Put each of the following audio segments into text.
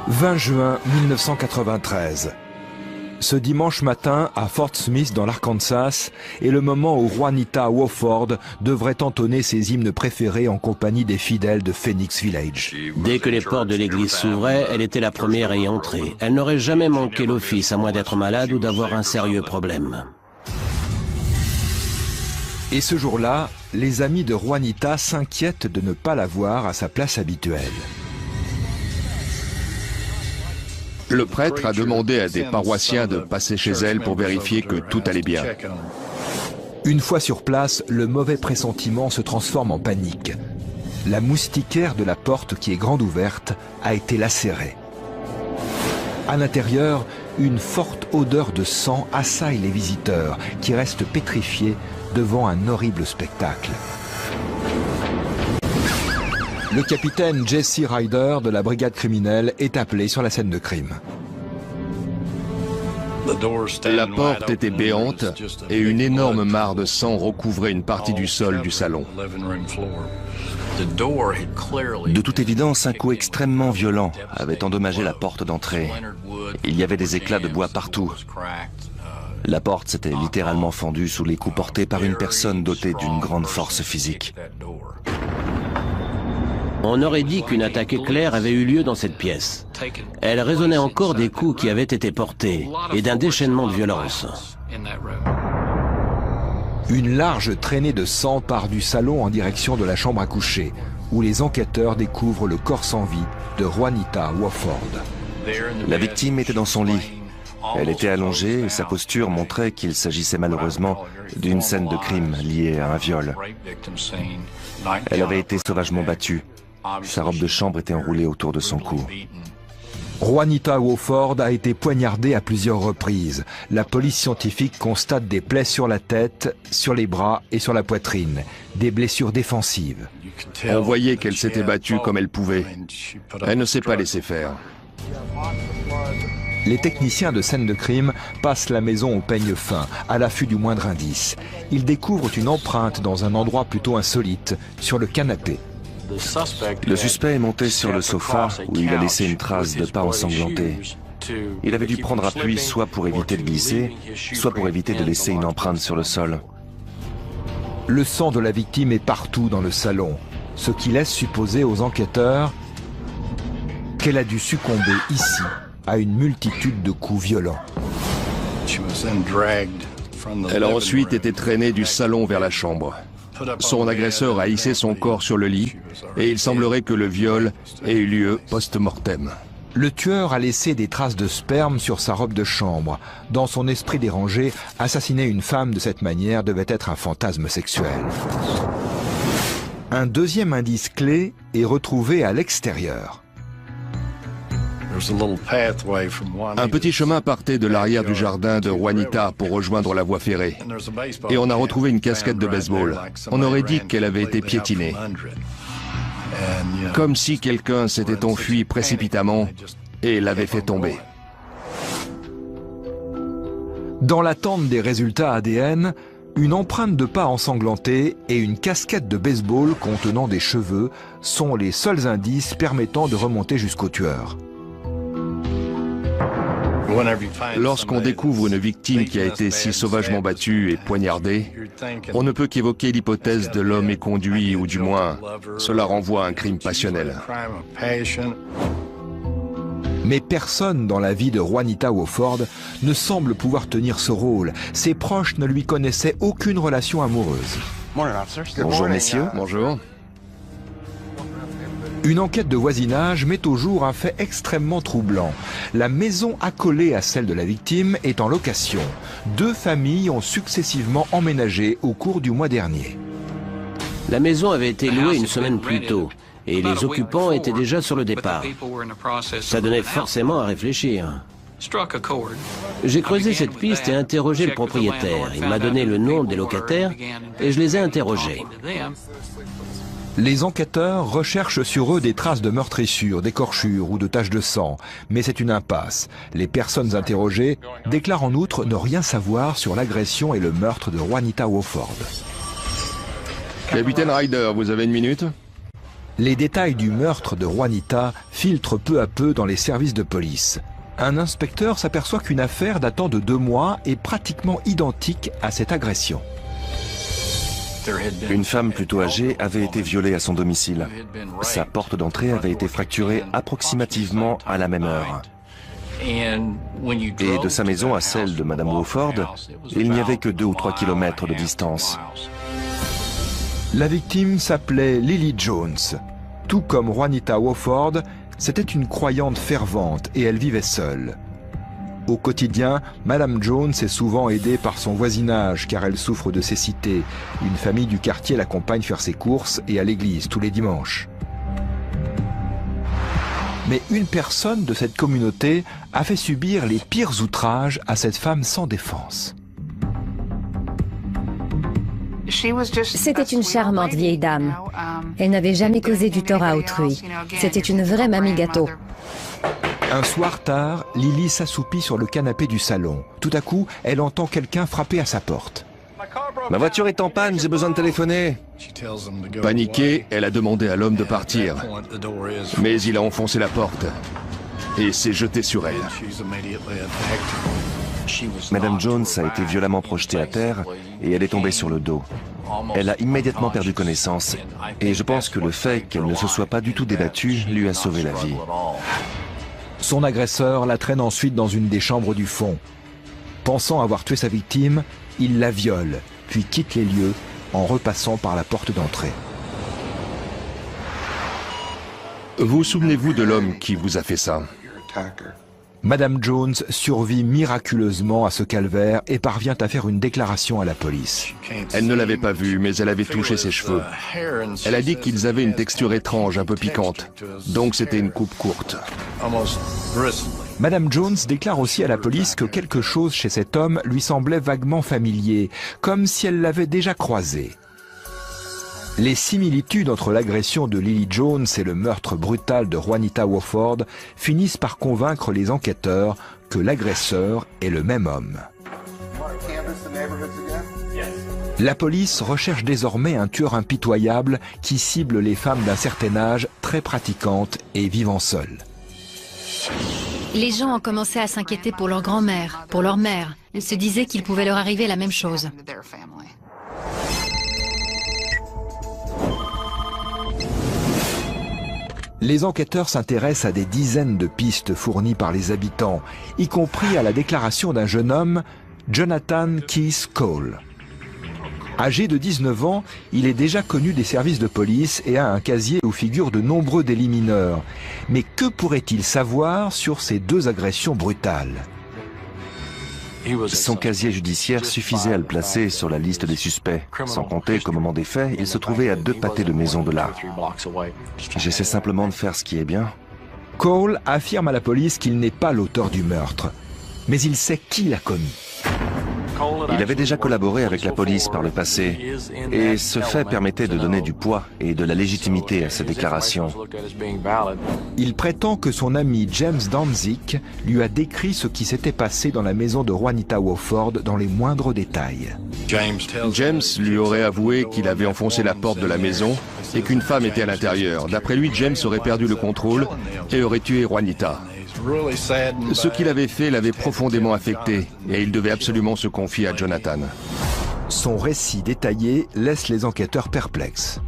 20 juin 1993. Ce dimanche matin, à Fort Smith dans l'Arkansas, est le moment où Juanita Wofford devrait entonner ses hymnes préférés en compagnie des fidèles de Phoenix Village. Dès que les portes de l'église s'ouvraient, elle était la première à y entrer. Elle n'aurait jamais manqué l'office, à moins d'être malade ou d'avoir un sérieux problème. Et ce jour-là, les amis de Juanita s'inquiètent de ne pas la voir à sa place habituelle. Le prêtre a demandé à des paroissiens de passer chez elle pour vérifier que tout allait bien. Une fois sur place, le mauvais pressentiment se transforme en panique. La moustiquaire de la porte, qui est grande ouverte, a été lacérée. À l'intérieur, une forte odeur de sang assaille les visiteurs, qui restent pétrifiés devant un horrible spectacle. Le capitaine Jesse Ryder de la brigade criminelle est appelé sur la scène de crime. La porte était béante et une énorme mare de sang recouvrait une partie du sol du salon. De toute évidence, un coup extrêmement violent avait endommagé la porte d'entrée. Il y avait des éclats de bois partout. La porte s'était littéralement fendue sous les coups portés par une personne dotée d'une grande force physique. On aurait dit qu'une attaque éclair avait eu lieu dans cette pièce. Elle résonnait encore des coups qui avaient été portés et d'un déchaînement de violence. Une large traînée de sang part du salon en direction de la chambre à coucher, où les enquêteurs découvrent le corps sans vie de Juanita Wofford. La victime était dans son lit. Elle était allongée et sa posture montrait qu'il s'agissait malheureusement d'une scène de crime liée à un viol. Elle avait été sauvagement battue. Sa robe de chambre était enroulée autour de son cou. Juanita Wofford a été poignardée à plusieurs reprises. La police scientifique constate des plaies sur la tête, sur les bras et sur la poitrine. Des blessures défensives. On voyait qu'elle s'était battue comme elle pouvait. Elle ne s'est pas laissée faire. Les techniciens de scène de crime passent la maison au peigne fin, à l'affût du moindre indice. Ils découvrent une empreinte dans un endroit plutôt insolite, sur le canapé. Le suspect est monté sur le sofa où il a laissé une trace de pas ensanglanté. Il avait dû prendre appui soit pour éviter de glisser, soit pour éviter de laisser une empreinte sur le sol. Le sang de la victime est partout dans le salon, ce qui laisse supposer aux enquêteurs qu'elle a dû succomber ici à une multitude de coups violents. Elle a ensuite été traînée du salon vers la chambre. Son agresseur a hissé son corps sur le lit et il semblerait que le viol ait eu lieu post-mortem. Le tueur a laissé des traces de sperme sur sa robe de chambre. Dans son esprit dérangé, assassiner une femme de cette manière devait être un fantasme sexuel. Un deuxième indice clé est retrouvé à l'extérieur. Un petit chemin partait de l'arrière du jardin de Juanita pour rejoindre la voie ferrée. Et on a retrouvé une casquette de baseball. On aurait dit qu'elle avait été piétinée. Comme si quelqu'un s'était enfui précipitamment et l'avait fait tomber. Dans l'attente des résultats ADN, une empreinte de pas ensanglantée et une casquette de baseball contenant des cheveux sont les seuls indices permettant de remonter jusqu'au tueur. Lorsqu'on découvre une victime qui a été si sauvagement battue et poignardée, on ne peut qu'évoquer l'hypothèse de l'homme éconduit, ou du moins, cela renvoie à un crime passionnel. Mais personne dans la vie de Juanita Wofford ne semble pouvoir tenir ce rôle. Ses proches ne lui connaissaient aucune relation amoureuse. Bonjour messieurs. Bonjour. Une enquête de voisinage met au jour un fait extrêmement troublant. La maison accolée à celle de la victime est en location. Deux familles ont successivement emménagé au cours du mois dernier. La maison avait été louée une semaine plus tôt et les occupants étaient déjà sur le départ. Ça donnait forcément à réfléchir. J'ai creusé cette piste et interrogé le propriétaire. Il m'a donné le nom des locataires et je les ai interrogés. Les enquêteurs recherchent sur eux des traces de meurtrissures, d'écorchures ou de taches de sang, mais c'est une impasse. Les personnes interrogées déclarent en outre ne rien savoir sur l'agression et le meurtre de Juanita Wofford. Capitaine Ryder, vous avez une minute? Les détails du meurtre de Juanita filtrent peu à peu dans les services de police. Un inspecteur s'aperçoit qu'une affaire datant de 2 mois est pratiquement identique à cette agression. Une femme plutôt âgée avait été violée à son domicile. Sa porte d'entrée avait été fracturée approximativement à la même heure. Et de sa maison à celle de Madame Wofford, il n'y avait que 2 ou 3 kilomètres de distance. La victime s'appelait Lily Jones. Tout comme Juanita Wofford, c'était une croyante fervente et elle vivait seule. Au quotidien, Madame Jones est souvent aidée par son voisinage car elle souffre de cécité. Une famille du quartier l'accompagne faire ses courses et à l'église tous les dimanches. Mais une personne de cette communauté a fait subir les pires outrages à cette femme sans défense. C'était une charmante vieille dame. Elle n'avait jamais causé du tort à autrui. C'était une vraie mamie gâteau. Un soir tard, Lily s'assoupit sur le canapé du salon. Tout à coup, elle entend quelqu'un frapper à sa porte. « Ma voiture est en panne, j'ai besoin de téléphoner. » Paniquée, elle a demandé à l'homme de partir. Mais il a enfoncé la porte et s'est jeté sur elle. Madame Jones a été violemment projetée à terre et elle est tombée sur le dos. Elle a immédiatement perdu connaissance et je pense que le fait qu'elle ne se soit pas du tout débattue lui a sauvé la vie. Son agresseur la traîne ensuite dans une des chambres du fond. Pensant avoir tué sa victime, il la viole, puis quitte les lieux en repassant par la porte d'entrée. Vous souvenez-vous de l'homme qui vous a fait ça? Madame Jones survit miraculeusement à ce calvaire et parvient à faire une déclaration à la police. Elle ne l'avait pas vu, mais elle avait touché ses cheveux. Elle a dit qu'ils avaient une texture étrange, un peu piquante. Donc c'était une coupe courte. Madame Jones déclare aussi à la police que quelque chose chez cet homme lui semblait vaguement familier, comme si elle l'avait déjà croisé. Les similitudes entre l'agression de Lily Jones et le meurtre brutal de Juanita Wofford finissent par convaincre les enquêteurs que l'agresseur est le même homme. La police recherche désormais un tueur impitoyable qui cible les femmes d'un certain âge, très pratiquantes et vivant seules. Les gens ont commencé à s'inquiéter pour leur grand-mère, pour leur mère. Ils se disaient qu'il pouvait leur arriver la même chose. Les enquêteurs s'intéressent à des dizaines de pistes fournies par les habitants, y compris à la déclaration d'un jeune homme, Jonathan Keith Cole. Âgé de 19 ans, il est déjà connu des services de police et a un casier où figurent de nombreux délits mineurs. Mais que pourrait-il savoir sur ces 2 agressions brutales ? Son casier judiciaire suffisait à le placer sur la liste des suspects, sans compter qu'au moment des faits, il se trouvait à 2 pâtés de maison de là. J'essaie simplement de faire ce qui est bien. Cole affirme à la police qu'il n'est pas l'auteur du meurtre, mais il sait qui l'a commis. Il avait déjà collaboré avec la police par le passé, et ce fait permettait de donner du poids et de la légitimité à ses déclarations. Il prétend que son ami James Danzig lui a décrit ce qui s'était passé dans la maison de Juanita Wofford dans les moindres détails. James lui aurait avoué qu'il avait enfoncé la porte de la maison et qu'une femme était à l'intérieur. D'après lui, James aurait perdu le contrôle et aurait tué Juanita. Ce qu'il avait fait l'avait profondément affecté et il devait absolument se confier à Jonathan. Son récit détaillé laisse les enquêteurs perplexes.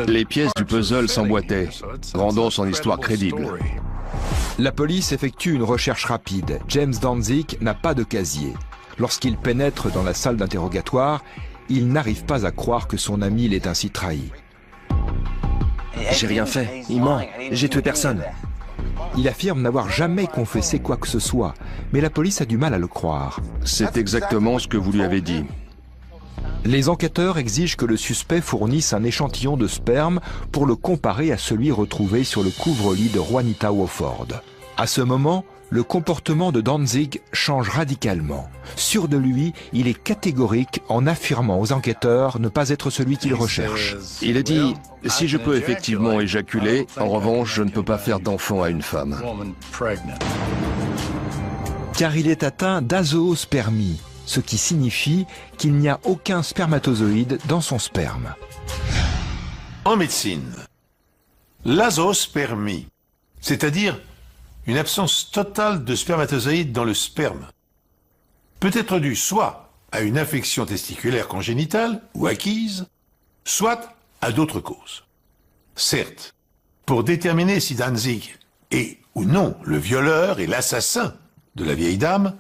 Les pièces du puzzle s'emboîtaient, rendant son histoire crédible. La police effectue une recherche rapide. James Danzig n'a pas de casier. Lorsqu'il pénètre dans la salle d'interrogatoire, il n'arrive pas à croire que son ami l'ait ainsi trahi. J'ai rien fait, il ment, j'ai tué personne. Il affirme n'avoir jamais confessé quoi que ce soit, mais la police a du mal à le croire. C'est exactement ce que vous lui avez dit. Les enquêteurs exigent que le suspect fournisse un échantillon de sperme pour le comparer à celui retrouvé sur le couvre-lit de Juanita Wofford. À ce moment, le comportement de Danzig change radicalement. Sûr de lui, il est catégorique en affirmant aux enquêteurs ne pas être celui qu'il recherche. Il a dit « Si je peux effectivement éjaculer, en revanche, je ne peux pas faire d'enfant à une femme. » Car il est atteint d'azoospermie, ce qui signifie qu'il n'y a aucun spermatozoïde dans son sperme. En médecine, L'azoospermie, c'est-à-dire une absence totale de spermatozoïdes dans le sperme, peut être due soit à une infection testiculaire congénitale ou acquise, soit à d'autres causes. Certes, pour déterminer si Danzig est ou non le violeur et l'assassin de la vieille dame,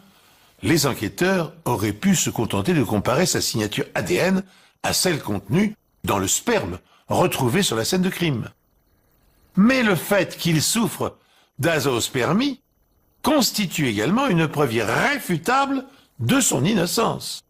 les enquêteurs auraient pu se contenter de comparer sa signature ADN à celle contenue dans le sperme retrouvé sur la scène de crime. Mais le fait qu'il souffre d'azoospermie constitue également une preuve irréfutable de son innocence.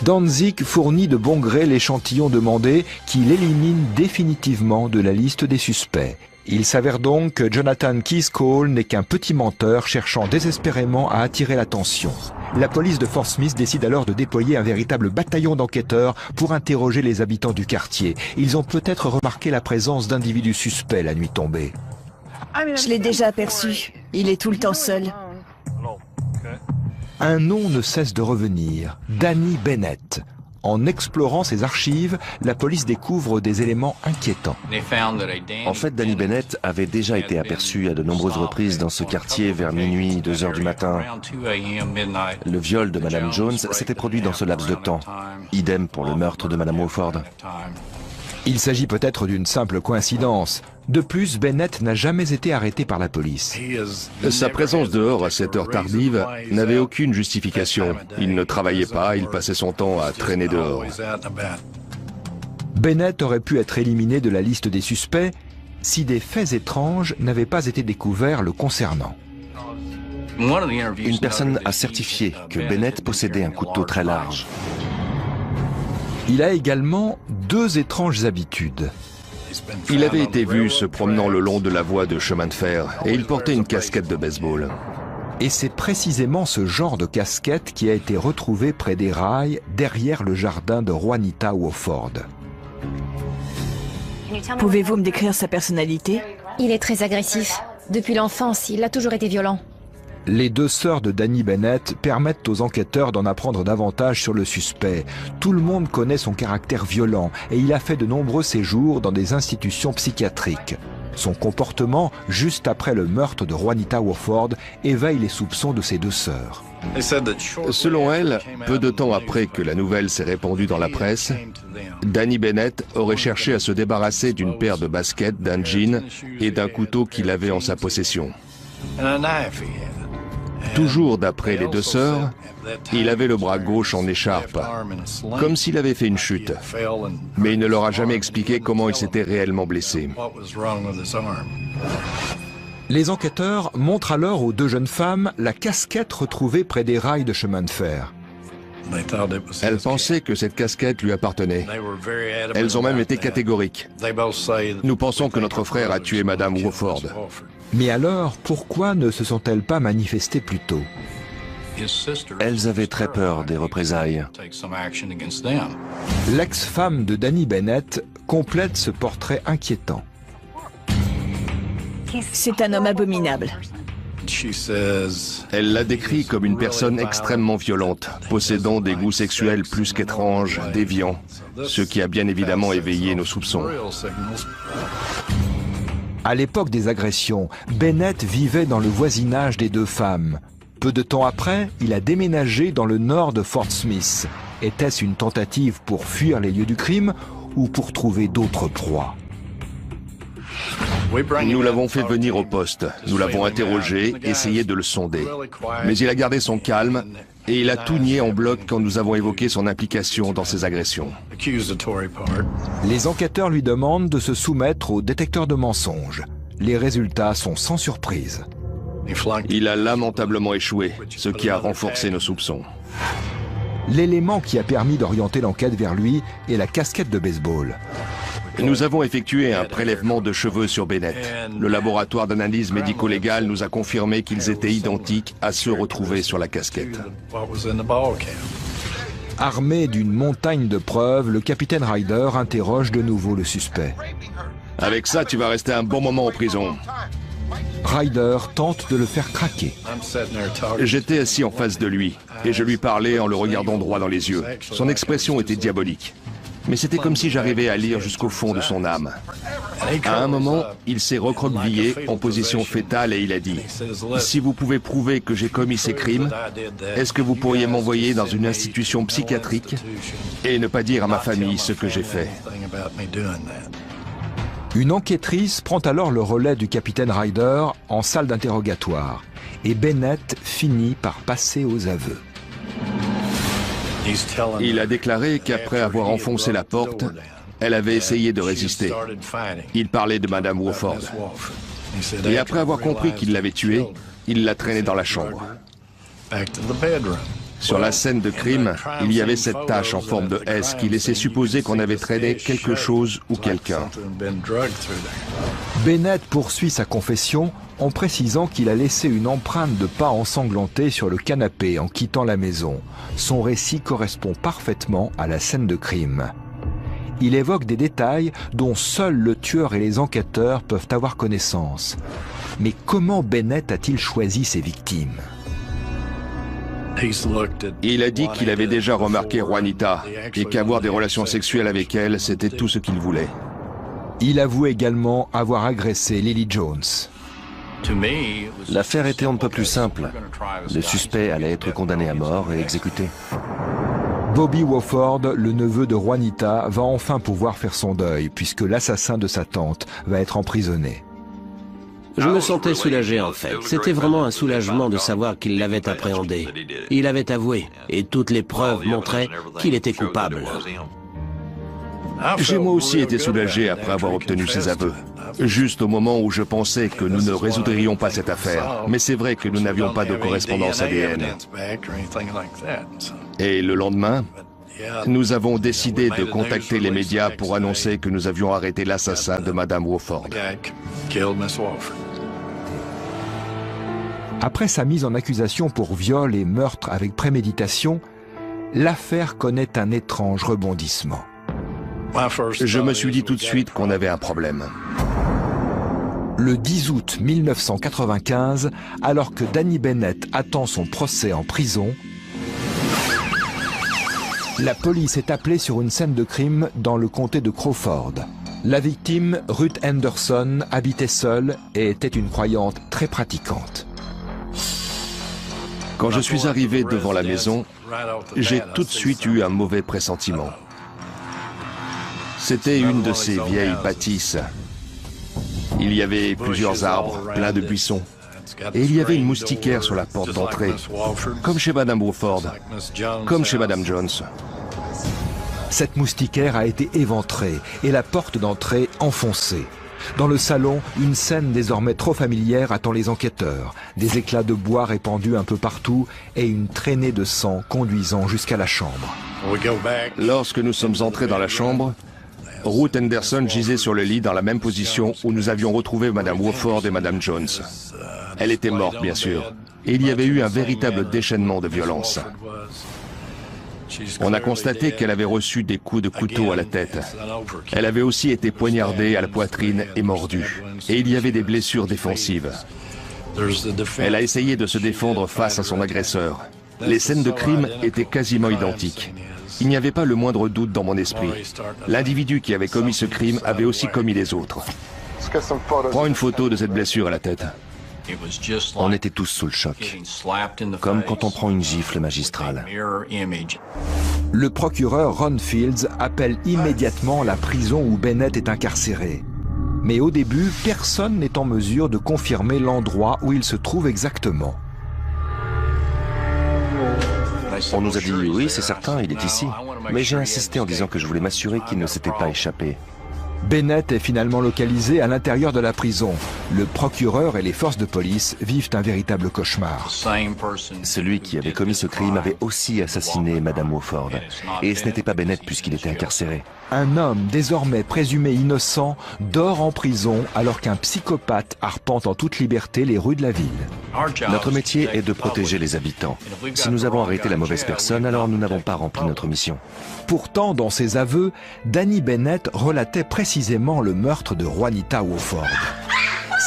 Danzig fournit de bon gré l'échantillon demandé qui l'élimine définitivement de la liste des suspects. Il s'avère donc que Jonathan Keith Cole n'est qu'un petit menteur cherchant désespérément à attirer l'attention. La police de Fort Smith décide alors de déployer un véritable bataillon d'enquêteurs pour interroger les habitants du quartier. Ils ont peut-être remarqué la présence d'individus suspects la nuit tombée. Je l'ai déjà aperçu. Il est tout le temps seul. Un nom ne cesse de revenir, Danny Bennett. En explorant ses archives, la police découvre des éléments inquiétants. En fait, Danny Bennett avait déjà été aperçu à de nombreuses reprises dans ce quartier vers minuit, 2 heures du matin. Le viol de Madame Jones s'était produit dans ce laps de temps. Idem pour le meurtre de Madame Wofford. Il s'agit peut-être d'une simple coïncidence. De plus, Bennett n'a jamais été arrêté par la police. Sa présence dehors à cette heure tardive n'avait aucune justification. Il ne travaillait pas, il passait son temps à traîner dehors. Bennett aurait pu être éliminé de la liste des suspects si des faits étranges n'avaient pas été découverts le concernant. Une personne a certifié que Bennett possédait un couteau très large. Il a également 2 étranges habitudes. Il avait été vu se promenant le long de la voie de chemin de fer et il portait une casquette de baseball. Et c'est précisément ce genre de casquette qui a été retrouvé près des rails derrière le jardin de Juanita Wofford. Pouvez-vous me décrire sa personnalité? Il est très agressif. Depuis l'enfance, il a toujours été violent. Les 2 sœurs de Danny Bennett permettent aux enquêteurs d'en apprendre davantage sur le suspect. Tout le monde connaît son caractère violent et il a fait de nombreux séjours dans des institutions psychiatriques. Son comportement, juste après le meurtre de Juanita Wofford, éveille les soupçons de ses 2 sœurs. Selon elle, peu de temps après que la nouvelle s'est répandue dans la presse, Danny Bennett aurait cherché à se débarrasser d'une paire de baskets, d'un jean et d'un couteau qu'il avait en sa possession. Toujours d'après les 2 sœurs, il avait le bras gauche en écharpe, comme s'il avait fait une chute. Mais il ne leur a jamais expliqué comment il s'était réellement blessé. Les enquêteurs montrent alors aux 2 jeunes femmes la casquette retrouvée près des rails de chemin de fer. Elles pensaient que cette casquette lui appartenait. Elles ont même été catégoriques. Nous pensons que notre frère a tué Madame Wofford. Mais alors, pourquoi ne se sont-elles pas manifestées plus tôt? Elles avaient très peur des représailles. L'ex-femme de Danny Bennett complète ce portrait inquiétant. C'est un homme abominable. Elle l'a décrit comme une personne extrêmement violente, possédant des goûts sexuels plus qu'étranges, déviants, ce qui a bien évidemment éveillé nos soupçons. À l'époque des agressions, Bennett vivait dans le voisinage des 2 femmes. Peu de temps après, il a déménagé dans le nord de Fort Smith. Était-ce une tentative pour fuir les lieux du crime ou pour trouver d'autres proies? Nous l'avons fait venir au poste, nous l'avons interrogé, essayé de le sonder. Mais il a gardé son calme et il a tout nié en bloc quand nous avons évoqué son implication dans ces agressions. Les enquêteurs lui demandent de se soumettre au détecteur de mensonges. Les résultats sont sans surprise. Il a lamentablement échoué, ce qui a renforcé nos soupçons. L'élément qui a permis d'orienter l'enquête vers lui est la casquette de baseball. Nous avons effectué un prélèvement de cheveux sur Bennett. Le laboratoire d'analyse médico-légale nous a confirmé qu'ils étaient identiques à ceux retrouvés sur la casquette. Armé d'une montagne de preuves, le capitaine Ryder interroge de nouveau le suspect. Avec ça, tu vas rester un bon moment en prison. Ryder tente de le faire craquer. J'étais assis en face de lui et je lui parlais en le regardant droit dans les yeux. Son expression était diabolique. Mais c'était comme si j'arrivais à lire jusqu'au fond de son âme. À un moment, il s'est recroquevillé en position fétale et il a dit « Si vous pouvez prouver que j'ai commis ces crimes, est-ce que vous pourriez m'envoyer dans une institution psychiatrique et ne pas dire à ma famille ce que j'ai fait ?» Une enquêtrice prend alors le relais du capitaine Ryder en salle d'interrogatoire et Bennett finit par passer aux aveux. Il a déclaré qu'après avoir enfoncé la porte, elle avait essayé de résister. Il parlait de Madame Wofford. Et après avoir compris qu'il l'avait tuée, il l'a traînée dans la chambre. Sur la scène de crime, il y avait cette tache en forme de S qui laissait supposer qu'on avait traîné quelque chose ou quelqu'un. Bennett poursuit sa confession en précisant qu'il a laissé une empreinte de pas ensanglanté sur le canapé en quittant la maison. Son récit correspond parfaitement à la scène de crime. Il évoque des détails dont seuls le tueur et les enquêteurs peuvent avoir connaissance. Mais comment Bennett a-t-il choisi ses victimes ? Il a dit qu'il avait déjà remarqué Juanita et qu'avoir des relations sexuelles avec elle, c'était tout ce qu'il voulait. Il avoue également avoir agressé Lily Jones. L'affaire était on ne peut plus simple. Le suspect allait être condamné à mort et exécuté. Bobby Wofford, le neveu de Juanita, va enfin pouvoir faire son deuil puisque l'assassin de sa tante va être emprisonné. Je me sentais soulagé en fait. C'était vraiment un soulagement de savoir qu'il l'avait appréhendé. Il avait avoué et toutes les preuves montraient qu'il était coupable. J'ai moi aussi été soulagé après avoir obtenu ses aveux. Juste au moment où je pensais que nous ne résoudrions pas cette affaire. Mais c'est vrai que nous n'avions pas de correspondance ADN. Et le lendemain, nous avons décidé de contacter les médias pour annoncer que nous avions arrêté l'assassin de Madame Wofford. Après sa mise en accusation pour viol et meurtre avec préméditation, l'affaire connaît un étrange rebondissement. Je me suis dit tout de suite qu'on avait un problème. Le 10 août 1995, alors que Danny Bennett attend son procès en prison, la police est appelée sur une scène de crime dans le comté de Crawford. La victime, Ruth Henderson, habitait seule et était une croyante très pratiquante. Quand je suis arrivé devant la maison, j'ai tout de suite eu un mauvais pressentiment. C'était une de ces vieilles bâtisses. Il y avait plusieurs arbres, plein de buissons. Et il y avait une moustiquaire sur la porte d'entrée, comme chez Madame Wofford, comme chez Madame Jones. Cette moustiquaire a été éventrée et la porte d'entrée enfoncée. Dans le salon, une scène désormais trop familière attend les enquêteurs. Des éclats de bois répandus un peu partout et une traînée de sang conduisant jusqu'à la chambre. Lorsque nous sommes entrés dans la chambre, Ruth Henderson gisait sur le lit dans la même position où nous avions retrouvé Madame Wofford et Madame Jones. Elle était morte, bien sûr, et il y avait eu un véritable déchaînement de violence. On a constaté qu'elle avait reçu des coups de couteau à la tête. Elle avait aussi été poignardée à la poitrine et mordue. Et il y avait des blessures défensives. Elle a essayé de se défendre face à son agresseur. Les scènes de crime étaient quasiment identiques. Il n'y avait pas le moindre doute dans mon esprit. L'individu qui avait commis ce crime avait aussi commis les autres. Prends une photo de cette blessure à la tête. On était tous sous le choc, comme quand on prend une gifle magistrale. Le procureur Ron Fields appelle immédiatement la prison où Bennett est incarcéré. Mais au début, personne n'est en mesure de confirmer l'endroit où il se trouve exactement. On nous a dit « oui, c'est certain, il est ici ». Mais j'ai insisté en disant que je voulais m'assurer qu'il ne s'était pas échappé. Bennett est finalement localisé à l'intérieur de la prison. Le procureur et les forces de police vivent un véritable cauchemar. Celui qui avait commis ce crime avait aussi assassiné Madame Wofford. Et ce n'était pas Bennett puisqu'il était incarcéré. Un homme désormais présumé innocent dort en prison alors qu'un psychopathe arpente en toute liberté les rues de la ville. Notre métier est de protéger les habitants. Si nous avons arrêté la mauvaise personne, alors nous n'avons pas rempli notre mission. Pourtant, dans ses aveux, Danny Bennett relatait précisément le meurtre de Juanita Wofford.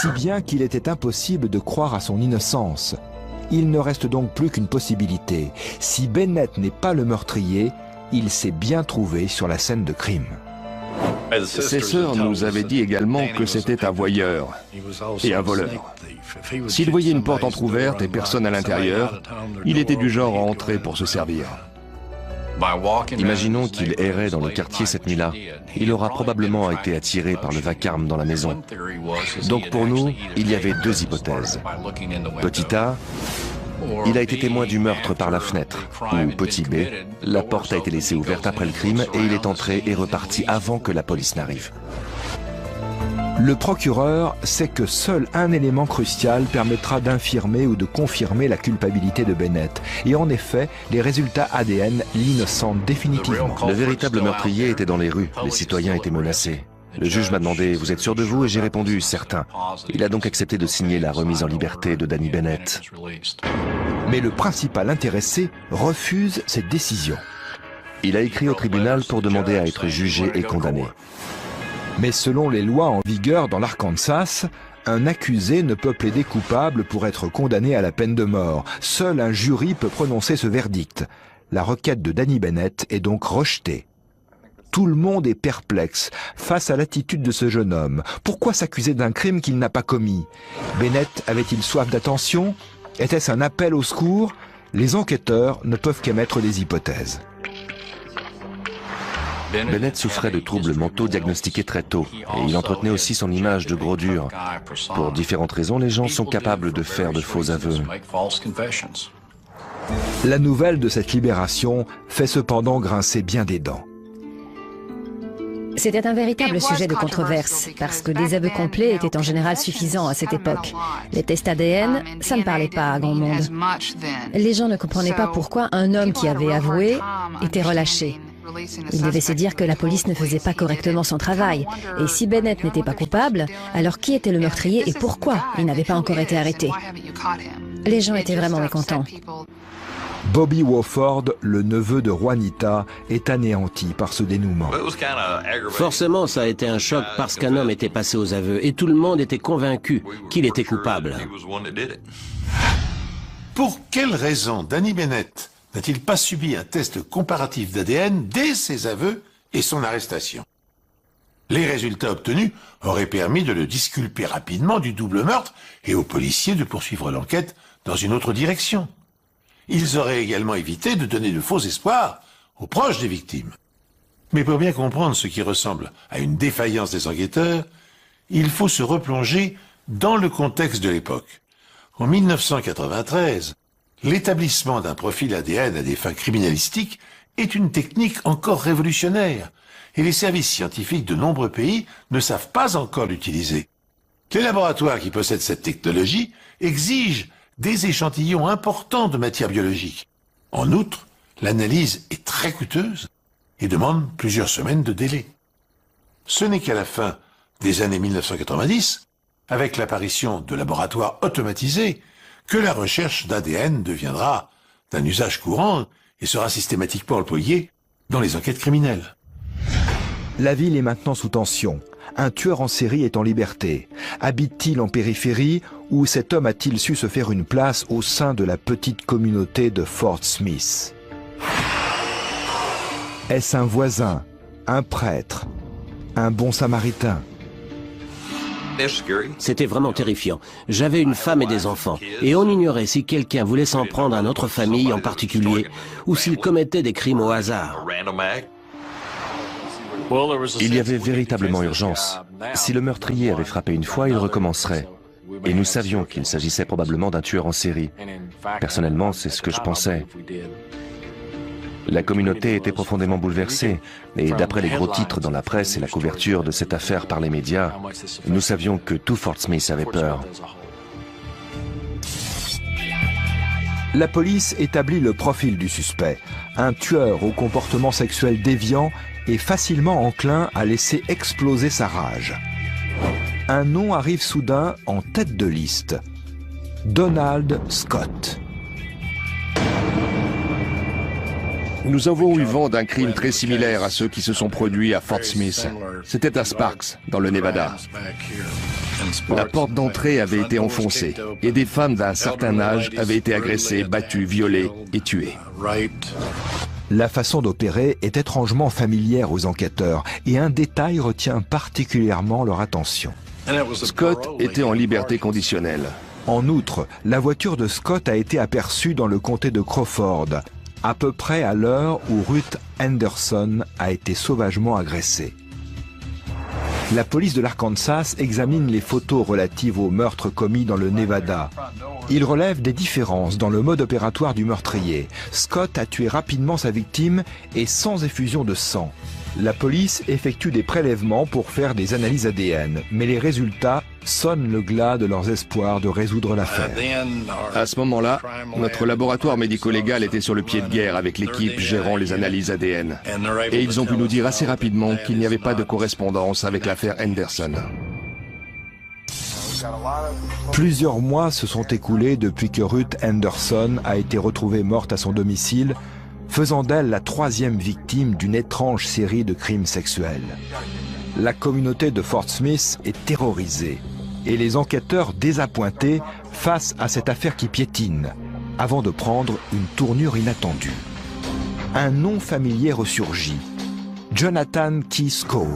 Si bien qu'il était impossible de croire à son innocence. Il ne reste donc plus qu'une possibilité. Si Bennett n'est pas le meurtrier, il s'est bien trouvé sur la scène de crime. Ses sœurs nous avaient dit également que c'était un voyeur et un voleur. S'il voyait une porte entrouverte et personne à l'intérieur, il était du genre à entrer pour se servir. Imaginons qu'il errait dans le quartier cette nuit-là. Il aura probablement été attiré par le vacarme dans la maison. Donc pour nous, il y avait deux hypothèses. Petit A, il a été témoin du meurtre par la fenêtre. Ou petit B, la porte a été laissée ouverte après le crime et il est entré et reparti avant que la police n'arrive. Le procureur sait que seul un élément crucial permettra d'infirmer ou de confirmer la culpabilité de Bennett. Et en effet, les résultats ADN l'innocentent définitivement. Le véritable meurtrier était dans les rues. Les citoyens étaient menacés. Le juge m'a demandé « Vous êtes sûr de vous ?» et j'ai répondu « Certain ». Il a donc accepté de signer la remise en liberté de Danny Bennett. Mais le principal intéressé refuse cette décision. Il a écrit au tribunal pour demander à être jugé et condamné. Mais selon les lois en vigueur dans l'Arkansas, un accusé ne peut plaider coupable pour être condamné à la peine de mort. Seul un jury peut prononcer ce verdict. La requête de Danny Bennett est donc rejetée. Tout le monde est perplexe face à l'attitude de ce jeune homme. Pourquoi s'accuser d'un crime qu'il n'a pas commis? Bennett avait-il soif d'attention? Était-ce un appel au secours? Les enquêteurs ne peuvent qu'émettre des hypothèses. Bennett souffrait de troubles mentaux diagnostiqués très tôt et il entretenait aussi son image de gros dur. Pour différentes raisons, les gens sont capables de faire de faux aveux. La nouvelle de cette libération fait cependant grincer bien des dents. C'était un véritable sujet de controverse, parce que des aveux complets étaient en général suffisants à cette époque. Les tests ADN, ça ne parlait pas à grand monde. Les gens ne comprenaient pas pourquoi un homme qui avait avoué était relâché. Ils devaient se dire que la police ne faisait pas correctement son travail. Et si Bennett n'était pas coupable, alors qui était le meurtrier et pourquoi il n'avait pas encore été arrêté? Les gens étaient vraiment mécontents. Bobby Wofford, le neveu de Juanita, est anéanti par ce dénouement. Forcément, ça a été un choc parce qu'un homme était passé aux aveux et tout le monde était convaincu qu'il était coupable. Pour quelle raison Danny Bennett n'a-t-il pas subi un test comparatif d'ADN dès ses aveux et son arrestation? Les résultats obtenus auraient permis de le disculper rapidement du double meurtre et aux policiers de poursuivre l'enquête dans une autre direction. Ils auraient également évité de donner de faux espoirs aux proches des victimes. Mais pour bien comprendre ce qui ressemble à une défaillance des enquêteurs, il faut se replonger dans le contexte de l'époque. En 1993, l'établissement d'un profil ADN à des fins criminalistiques est une technique encore révolutionnaire, et les services scientifiques de nombreux pays ne savent pas encore l'utiliser. Les laboratoires qui possèdent cette technologie exigent des échantillons importants de matière biologique. En outre, l'analyse est très coûteuse et demande plusieurs semaines de délai. Ce n'est qu'à la fin des années 1990, avec l'apparition de laboratoires automatisés, que la recherche d'ADN deviendra d'un usage courant et sera systématiquement employée dans les enquêtes criminelles. La ville est maintenant sous tension. Un tueur en série est en liberté. Habite-t-il en périphérie ou cet homme a-t-il su se faire une place au sein de la petite communauté de Fort Smith? Est-ce un voisin, un prêtre, un bon samaritain? C'était vraiment terrifiant. J'avais une femme et des enfants, et on ignorait si quelqu'un voulait s'en prendre à notre famille en particulier, ou s'il commettait des crimes au hasard. Il y avait véritablement urgence. Si le meurtrier avait frappé une fois, il recommencerait. Et nous savions qu'il s'agissait probablement d'un tueur en série. Personnellement, c'est ce que je pensais. La communauté était profondément bouleversée, et d'après les gros titres dans la presse et la couverture de cette affaire par les médias, nous savions que tout Fort Smith avait peur. La police établit le profil du suspect, un tueur au comportement sexuel déviant et facilement enclin à laisser exploser sa rage. Un nom arrive soudain en tête de liste, Donald Scott. Nous avons eu vent d'un crime très similaire à ceux qui se sont produits à Fort Smith. C'était à Sparks, dans le Nevada. La porte d'entrée avait été enfoncée et des femmes d'un certain âge avaient été agressées, battues, violées et tuées. La façon d'opérer est étrangement familière aux enquêteurs et un détail retient particulièrement leur attention. Scott était en liberté conditionnelle. En outre, la voiture de Scott a été aperçue dans le comté de Crawford, à peu près à l'heure où Ruth Henderson a été sauvagement agressée. La police de l'Arkansas examine les photos relatives au meurtre commis dans le Nevada. Il relève des différences dans le mode opératoire du meurtrier. Scott a tué rapidement sa victime et sans effusion de sang. La police effectue des prélèvements pour faire des analyses ADN, mais les résultats sonnent le glas de leurs espoirs de résoudre l'affaire. À ce moment-là, notre laboratoire médico-légal était sur le pied de guerre avec l'équipe gérant les analyses ADN. Et ils ont pu nous dire assez rapidement qu'il n'y avait pas de correspondance avec l'affaire Henderson. Plusieurs mois se sont écoulés depuis que Ruth Henderson a été retrouvée morte à son domicile, faisant d'elle la troisième victime d'une étrange série de crimes sexuels. La communauté de Fort Smith est terrorisée et les enquêteurs désappointés face à cette affaire qui piétine, avant de prendre une tournure inattendue. Un nom familier ressurgit. Jonathan Keys Cole,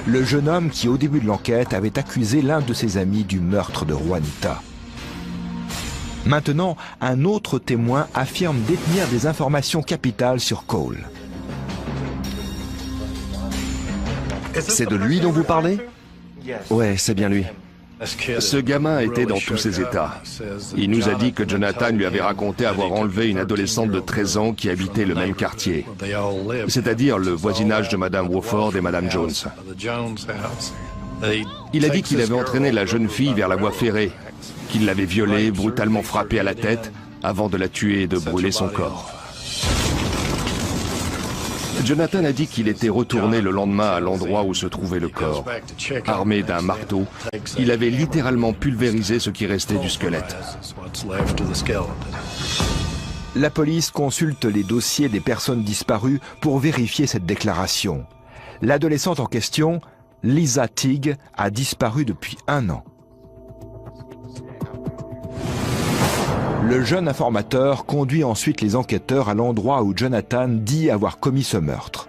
le jeune homme qui au début de l'enquête avait accusé l'un de ses amis du meurtre de Juanita. Maintenant, un autre témoin affirme détenir des informations capitales sur Cole. C'est de lui dont vous parlez? Ouais, c'est bien lui. Ce gamin était dans tous ses états. Il nous a dit que Jonathan lui avait raconté avoir enlevé une adolescente de 13 ans qui habitait le même quartier, c'est-à-dire le voisinage de Madame Wofford et Madame Jones. Il a dit qu'il avait entraîné la jeune fille vers la voie ferrée, qu'il l'avait violée, brutalement frappée à la tête, avant de la tuer et de brûler son corps. Jonathan a dit qu'il était retourné le lendemain à l'endroit où se trouvait le corps. Armé d'un marteau, il avait littéralement pulvérisé ce qui restait du squelette. La police consulte les dossiers des personnes disparues pour vérifier cette déclaration. L'adolescente en question, Lisa Teague, a disparu depuis 1 an. Le jeune informateur conduit ensuite les enquêteurs à l'endroit où Jonathan dit avoir commis ce meurtre.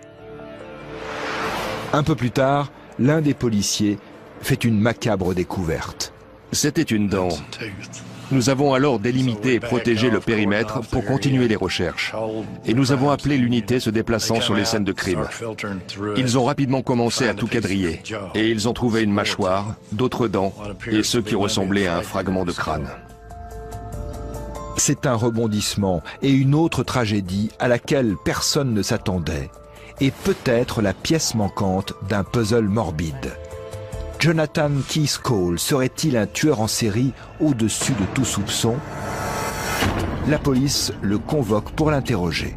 Un peu plus tard, l'un des policiers fait une macabre découverte. C'était une dent. Nous avons alors délimité et protégé le périmètre pour continuer les recherches. Et nous avons appelé l'unité se déplaçant sur les scènes de crime. Ils ont rapidement commencé à tout quadriller. Et ils ont trouvé une mâchoire, d'autres dents et ce qui ressemblait à un fragment de crâne. C'est un rebondissement et une autre tragédie à laquelle personne ne s'attendait, et peut-être la pièce manquante d'un puzzle morbide. Jonathan Keys Cole serait-il un tueur en série au-dessus de tout soupçon? La police le convoque pour l'interroger.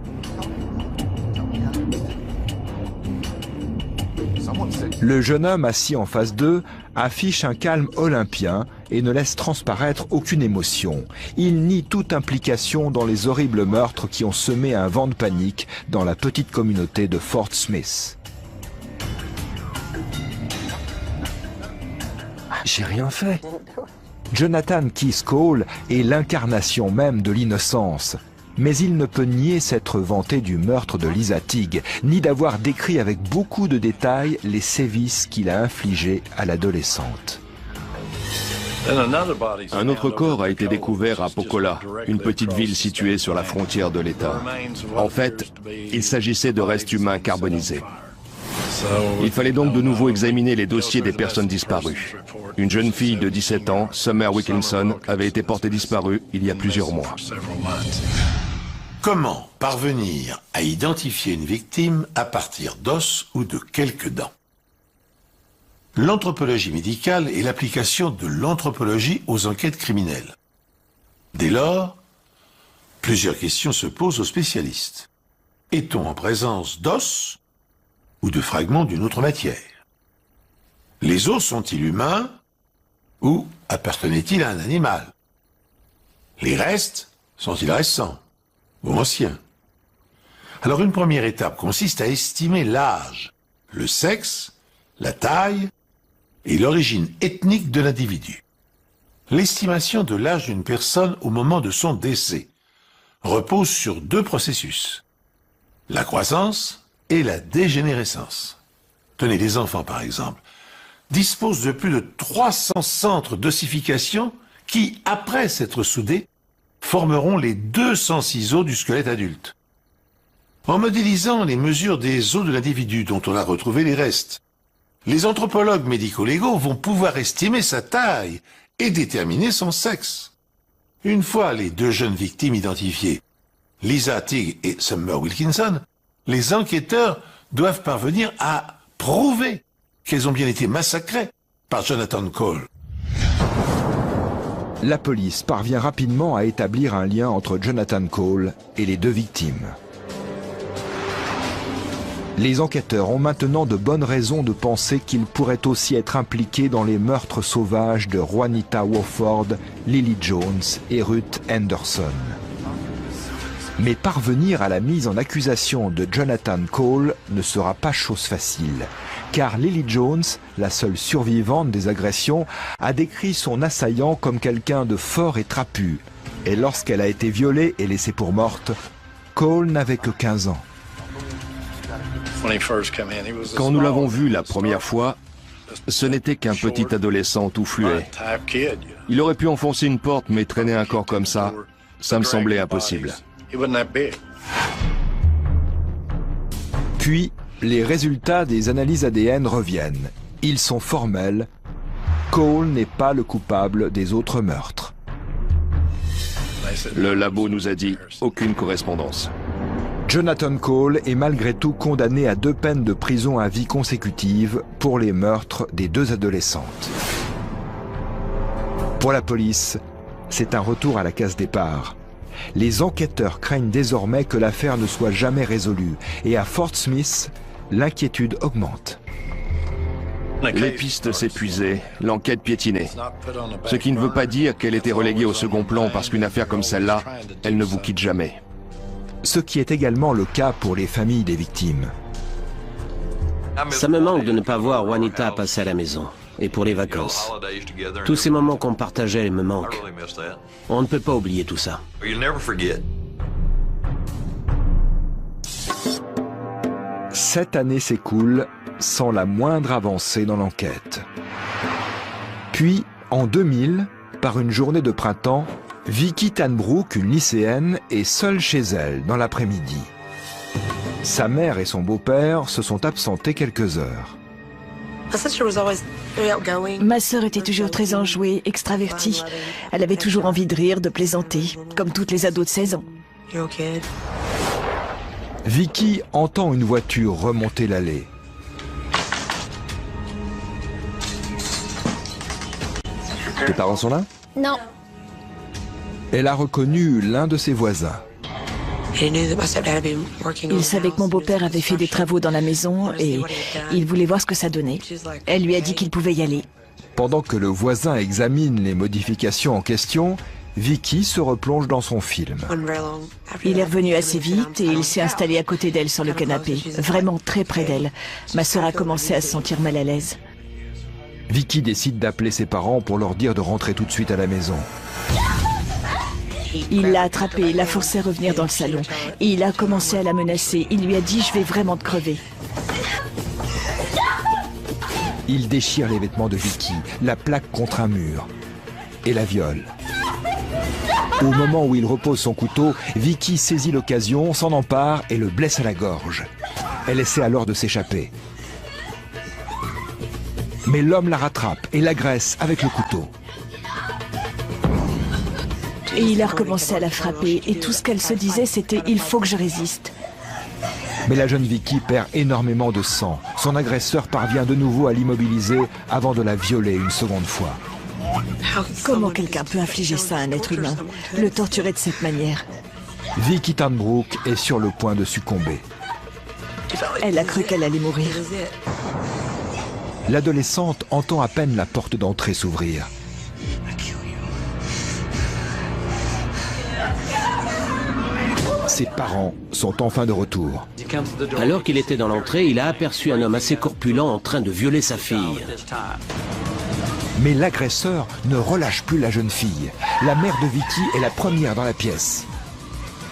Le jeune homme assis en face d'eux affiche un calme olympien et ne laisse transparaître aucune émotion. Il nie toute implication dans les horribles meurtres qui ont semé un vent de panique dans la petite communauté de Fort Smith. J'ai rien fait. Jonathan Keys Cole est l'incarnation même de l'innocence. Mais il ne peut nier s'être vanté du meurtre de Lisa Teague, ni d'avoir décrit avec beaucoup de détails les sévices qu'il a infligés à l'adolescente. Un autre corps a été découvert à Pocola, une petite ville située sur la frontière de l'État. En fait, il s'agissait de restes humains carbonisés. Il fallait donc de nouveau examiner les dossiers des personnes disparues. Une jeune fille de 17 ans, Summer Wilkinson, avait été portée disparue il y a plusieurs mois. Comment parvenir à identifier une victime à partir d'os ou de quelques dents? L'anthropologie médicale est l'application de l'anthropologie aux enquêtes criminelles. Dès lors, plusieurs questions se posent aux spécialistes. Est-on en présence d'os ou de fragments d'une autre matière? Les os sont-ils humains ou appartenaient-ils à un animal? Les restes sont-ils récents ou anciens? Alors une première étape consiste à estimer l'âge, le sexe, la taille et l'origine ethnique de l'individu. L'estimation de l'âge d'une personne au moment de son décès repose sur 2 processus. la croissance et la dégénérescence. Tenez, les enfants par exemple, disposent de plus de 300 centres d'ossification qui, après s'être soudés, formeront les 206 os du squelette adulte. En modélisant les mesures des os de l'individu dont on a retrouvé les restes, les anthropologues médico-légaux vont pouvoir estimer sa taille et déterminer son sexe. Une fois les deux jeunes victimes identifiées, Lisa Tigg et Summer Wilkinson, les enquêteurs doivent parvenir à prouver qu'elles ont bien été massacrées par Jonathan Cole. La police parvient rapidement à établir un lien entre Jonathan Cole et les deux victimes. Les enquêteurs ont maintenant de bonnes raisons de penser qu'il pourrait aussi être impliqué dans les meurtres sauvages de Juanita Wofford, Lily Jones et Ruth Henderson. Mais parvenir à la mise en accusation de Jonathan Cole ne sera pas chose facile, car Lily Jones, la seule survivante des agressions, a décrit son assaillant comme quelqu'un de fort et trapu. Et lorsqu'elle a été violée et laissée pour morte, Cole n'avait que 15 ans. Quand nous l'avons vu la première fois, ce n'était qu'un petit adolescent tout fluet. Il aurait pu enfoncer une porte, mais traîner un corps comme ça me semblait impossible. Puis, les résultats des analyses ADN reviennent. Ils sont formels. Cole n'est pas le coupable des autres meurtres. Le labo nous a dit aucune correspondance. Jonathan Cole est malgré tout condamné à 2 peines de prison à vie consécutives pour les meurtres des 2 adolescentes. Pour la police, c'est un retour à la case départ. Les enquêteurs craignent désormais que l'affaire ne soit jamais résolue et à Fort Smith, l'inquiétude augmente. Les pistes s'épuisaient, l'enquête piétinait. Ce qui ne veut pas dire qu'elle était reléguée au second plan parce qu'une affaire comme celle-là, elle ne vous quitte jamais. Ce qui est également le cas pour les familles des victimes. Ça me manque de ne pas voir Juanita passer à la maison. Et pour les vacances. Tous ces moments qu'on partageait me manquent. On ne peut pas oublier tout ça. 7 années s'écoulent sans la moindre avancée dans l'enquête. Puis, en 2000, par une journée de printemps, Vicky Tanbrook, une lycéenne, est seule chez elle dans l'après-midi. Sa mère et son beau-père se sont absentés quelques heures. Ma sœur était toujours très enjouée, extravertie. Elle avait toujours envie de rire, de plaisanter, comme toutes les ados de 16 ans. Vicky entend une voiture remonter l'allée. Tes parents sont là? Non. Elle a reconnu l'un de ses voisins. Il savait que mon beau-père avait fait des travaux dans la maison et il voulait voir ce que ça donnait. Elle lui a dit qu'il pouvait y aller. Pendant que le voisin examine les modifications en question, Vicky se replonge dans son film. Il est revenu assez vite et il s'est installé à côté d'elle sur le canapé, vraiment très près d'elle. Ma sœur a commencé à se sentir mal à l'aise. Vicky décide d'appeler ses parents pour leur dire de rentrer tout de suite à la maison. Il l'a attrapée, l'a forcée à revenir dans le salon. Et il a commencé à la menacer. Il lui a dit « Je vais vraiment te crever ». Il déchire les vêtements de Vicky, la plaque contre un mur et la viole. Au moment où il repose son couteau, Vicky saisit l'occasion, s'en empare et le blesse à la gorge. Elle essaie alors de s'échapper. Mais l'homme la rattrape et l'agresse avec le couteau. Et il a recommencé à la frapper et tout ce qu'elle se disait c'était « Il faut que je résiste ». Mais la jeune Vicky perd énormément de sang. Son agresseur parvient de nouveau à l'immobiliser avant de la violer une seconde fois. Comment quelqu'un peut infliger ça à un être humain? Le torturer de cette manière? Vicky Tanbrook est sur le point de succomber. Elle a cru qu'elle allait mourir. L'adolescente entend à peine la porte d'entrée s'ouvrir. Ses parents sont enfin de retour. Alors qu'il était dans l'entrée, il a aperçu un homme assez corpulent en train de violer sa fille. Mais l'agresseur ne relâche plus la jeune fille. La mère de Vicky est la première dans la pièce.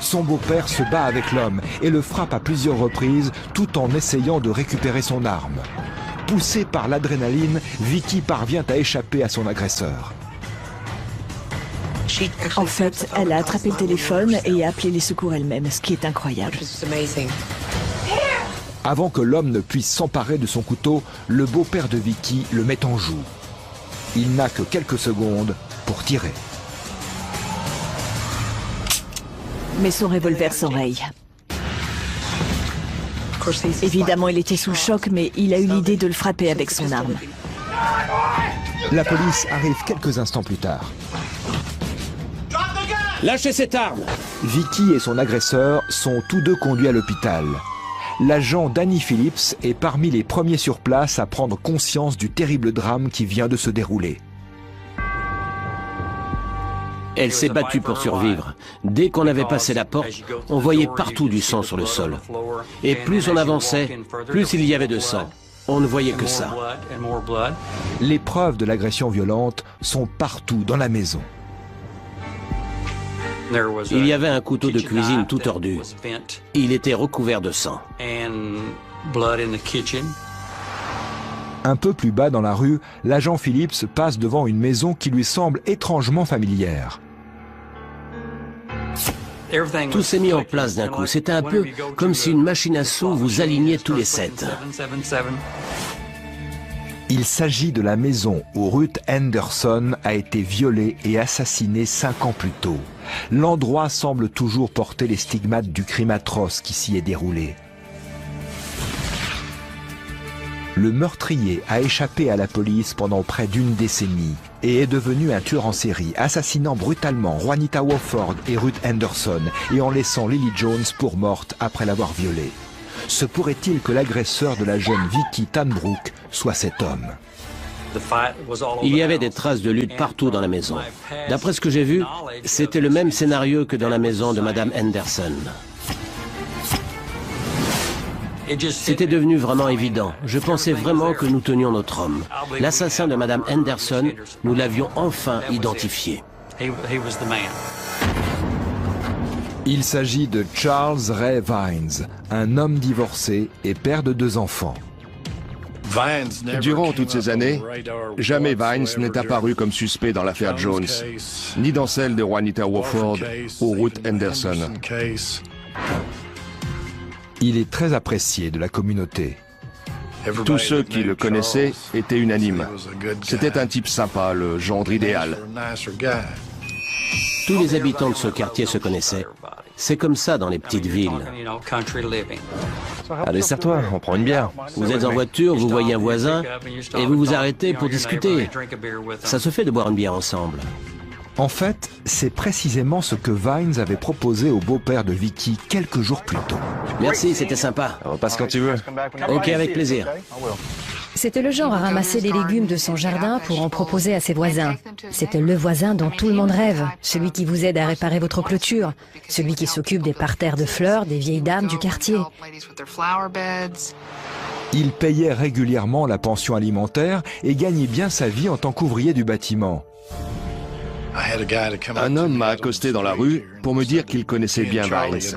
Son beau-père se bat avec l'homme et le frappe à plusieurs reprises tout en essayant de récupérer son arme. Poussée par l'adrénaline, Vicky parvient à échapper à son agresseur. En fait, elle a attrapé le téléphone et a appelé les secours elle-même, ce qui est incroyable. Avant que l'homme ne puisse s'emparer de son couteau, le beau-père de Vicky le met en joue. Il n'a que quelques secondes pour tirer. Mais son revolver s'enraye. Évidemment, il était sous le choc, mais il a eu l'idée de le frapper avec son arme. La police arrive quelques instants plus tard. Lâchez cette arme! Vicky et son agresseur sont tous deux conduits à l'hôpital. L'agent Danny Phillips est parmi les premiers sur place à prendre conscience du terrible drame qui vient de se dérouler. Elle s'est battue pour survivre. Dès qu'on avait passé la porte, on voyait partout du sang sur le sol. Et plus on avançait, plus il y avait de sang. On ne voyait que ça. Les preuves de l'agression violente sont partout dans la maison. Il y avait un couteau de cuisine tout tordu. Il était recouvert de sang. Un peu plus bas dans la rue, l'agent Phillips passe devant une maison qui lui semble étrangement familière. Tout s'est mis en place d'un coup. C'était un peu comme si une machine à sous vous alignait tous les 7. Il s'agit de la maison où Ruth Henderson a été violée et assassinée 5 ans plus tôt. L'endroit semble toujours porter les stigmates du crime atroce qui s'y est déroulé. Le meurtrier a échappé à la police pendant près d'une décennie et est devenu un tueur en série, assassinant brutalement Juanita Wofford et Ruth Henderson et en laissant Lily Jones pour morte après l'avoir violée. Se pourrait-il que l'agresseur de la jeune Vicky Tanbrook soit cet homme? Il y avait des traces de lutte partout dans la maison. D'après ce que j'ai vu, c'était le même scénario que dans la maison de Madame Henderson. C'était devenu vraiment évident. Je pensais vraiment que nous tenions notre homme. L'assassin de Madame Henderson, nous l'avions enfin identifié. Il s'agit de Charles Ray Vines, un homme divorcé et père de 2 enfants. Durant toutes ces années, jamais Vines n'est apparu comme suspect dans l'affaire Jones, ni dans celle de Juanita Wofford ou Ruth Henderson. Il est très apprécié de la communauté. Tous ceux qui le connaissaient étaient unanimes. C'était un type sympa, le gendre idéal. Tous les habitants de ce quartier se connaissaient. C'est comme ça dans les petites villes. Allez, serre-toi, on prend une bière. Vous êtes en voiture, vous voyez un voisin, et vous vous arrêtez pour discuter. Ça se fait de boire une bière ensemble. En fait, c'est précisément ce que Vines avait proposé au beau-père de Vicky quelques jours plus tôt. Merci, c'était sympa. Repasse quand tu veux. Ok, avec plaisir. C'était le genre à ramasser les légumes de son jardin pour en proposer à ses voisins. C'était le voisin dont tout le monde rêve, celui qui vous aide à réparer votre clôture, celui qui s'occupe des parterres de fleurs des vieilles dames du quartier. Il payait régulièrement la pension alimentaire et gagnait bien sa vie en tant qu'ouvrier du bâtiment. Un homme m'a accosté dans la rue pour me dire qu'il connaissait bien Vines.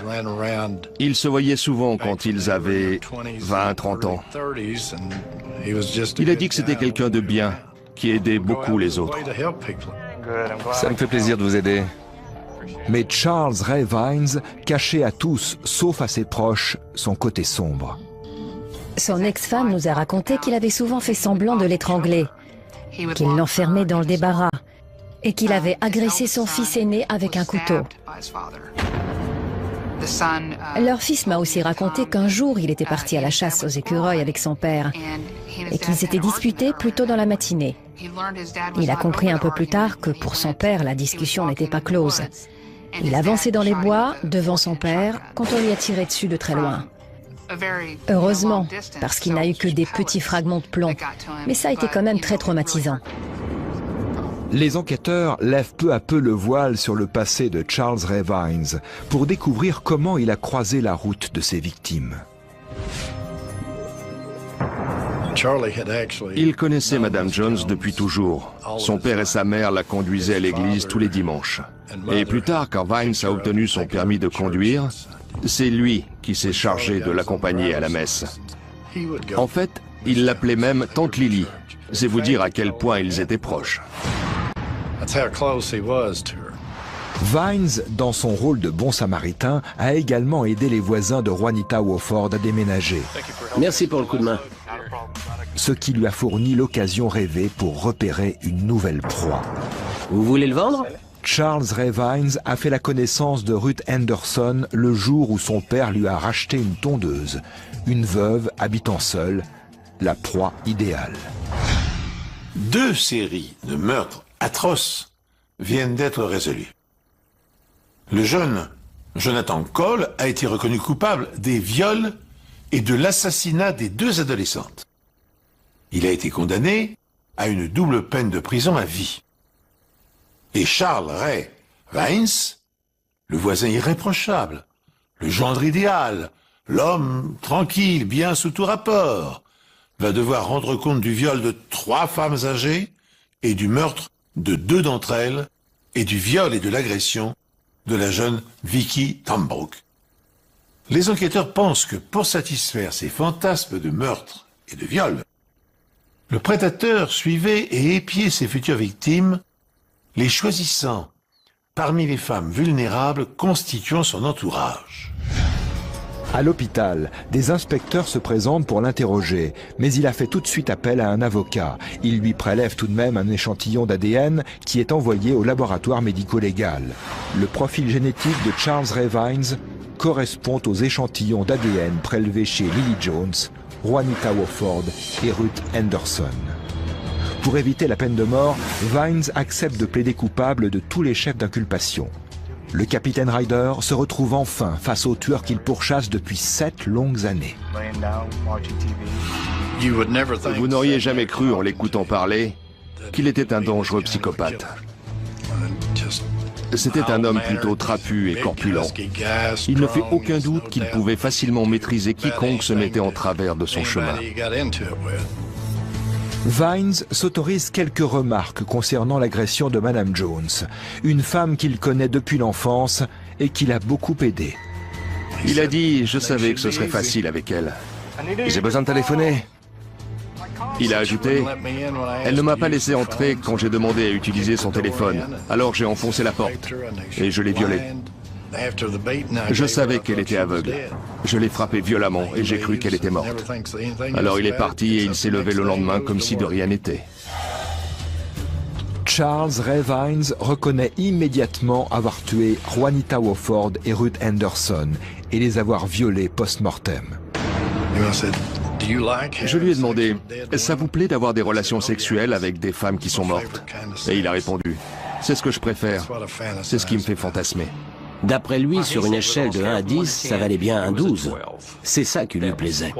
Ils se voyaient souvent quand ils avaient 20-30 ans. Il a dit que c'était quelqu'un de bien, qui aidait beaucoup les autres. Ça me fait plaisir de vous aider. Mais Charles Ray Vines cachait à tous, sauf à ses proches, son côté sombre. Son ex-femme nous a raconté qu'il avait souvent fait semblant de l'étrangler, qu'il l'enfermait dans le débarras et qu'il avait agressé son fils aîné avec un couteau. Leur fils m'a aussi raconté qu'un jour il était parti à la chasse aux écureuils avec son père et qu'ils s'étaient disputés plus tôt dans la matinée. Il a compris un peu plus tard que pour son père la discussion n'était pas close. Il avançait dans les bois devant son père quand on lui a tiré dessus de très loin. Heureusement, parce qu'il n'a eu que des petits fragments de plomb, mais ça a été quand même très traumatisant. Les enquêteurs lèvent peu à peu le voile sur le passé de Charles Ray Vines pour découvrir comment il a croisé la route de ses victimes. Il connaissait Madame Jones depuis toujours. Son père et sa mère la conduisaient à l'église tous les dimanches. Et plus tard, quand Vines a obtenu son permis de conduire, c'est lui qui s'est chargé de l'accompagner à la messe. En fait, il l'appelait même Tante Lily. C'est vous dire à quel point ils étaient proches. Vines, dans son rôle de bon samaritain, a également aidé les voisins de Juanita Wofford à déménager. Merci pour le coup de main. Ce qui lui a fourni l'occasion rêvée pour repérer une nouvelle proie. Vous voulez le vendre? Charles Ray Vines a fait la connaissance de Ruth Henderson le jour où son père lui a racheté une tondeuse, une veuve habitant seule, la proie idéale. 2 séries de meurtres atroces viennent d'être résolues. Le jeune Jonathan Cole a été reconnu coupable des viols et de l'assassinat des 2 adolescentes. Il a été condamné à une double peine de prison à vie. Et Charles Ray Vines, le voisin irréprochable, le gendre idéal, l'homme tranquille, bien sous tout rapport, va devoir rendre compte du viol de 3 femmes âgées et du meurtre de 2 d'entre elles et du viol et de l'agression de la jeune Vicky Tambrook. Les enquêteurs pensent que pour satisfaire ces fantasmes de meurtre et de viol, le prédateur suivait et épiait ses futures victimes, les choisissant parmi les femmes vulnérables constituant son entourage. À l'hôpital, des inspecteurs se présentent pour l'interroger, mais il a fait tout de suite appel à un avocat. Il lui prélève tout de même un échantillon d'ADN qui est envoyé au laboratoire médico-légal. Le profil génétique de Charles Ray Vines correspond aux échantillons d'ADN prélevés chez Lily Jones, Juanita Wofford et Ruth Henderson. Pour éviter la peine de mort, Vines accepte de plaider coupable de tous les chefs d'inculpation. Le capitaine Ryder se retrouve enfin face au tueur qu'il pourchasse depuis 7 longues années. Vous n'auriez jamais cru, en l'écoutant parler, qu'il était un dangereux psychopathe. C'était un homme plutôt trapu et corpulent. Il ne fait aucun doute qu'il pouvait facilement maîtriser quiconque se mettait en travers de son chemin. Vines s'autorise quelques remarques concernant l'agression de Madame Jones, une femme qu'il connaît depuis l'enfance et qui l'a beaucoup aidé. Il a dit « Je savais que ce serait facile avec elle. J'ai besoin de téléphoner. » Il a ajouté « Elle ne m'a pas laissé entrer quand j'ai demandé à utiliser son téléphone. Alors j'ai enfoncé la porte et je l'ai violée. Je savais qu'elle était aveugle. Je l'ai frappée violemment et j'ai cru qu'elle était morte. Alors il est parti et il s'est levé le lendemain comme si de rien n'était. » Charles Ray Vines reconnaît immédiatement avoir tué Juanita Wofford et Ruth Henderson et les avoir violées post-mortem. Je lui ai demandé « Ça vous plaît d'avoir des relations sexuelles avec des femmes qui sont mortes ?» Et il a répondu « C'est ce que je préfère. C'est ce qui me fait fantasmer. » D'après lui, sur une échelle de 1 à 10, ça valait bien un 12. C'est ça qui lui plaisait.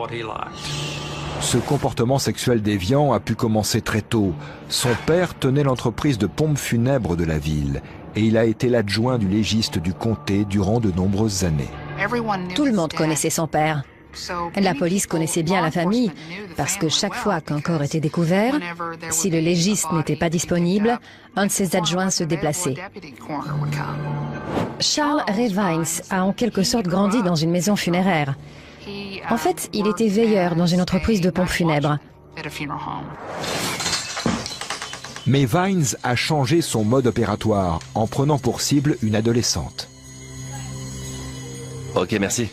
Ce comportement sexuel déviant a pu commencer très tôt. Son père tenait l'entreprise de pompes funèbres de la ville et il a été l'adjoint du légiste du comté durant de nombreuses années. Tout le monde connaissait son père. La police connaissait bien la famille parce que chaque fois qu'un corps était découvert, si le légiste n'était pas disponible, un de ses adjoints se déplaçait. Charles Ray Vines a en quelque sorte grandi dans une maison funéraire. En fait, il était veilleur dans une entreprise de pompes funèbres. Mais Vines a changé son mode opératoire en prenant pour cible une adolescente. Ok, merci.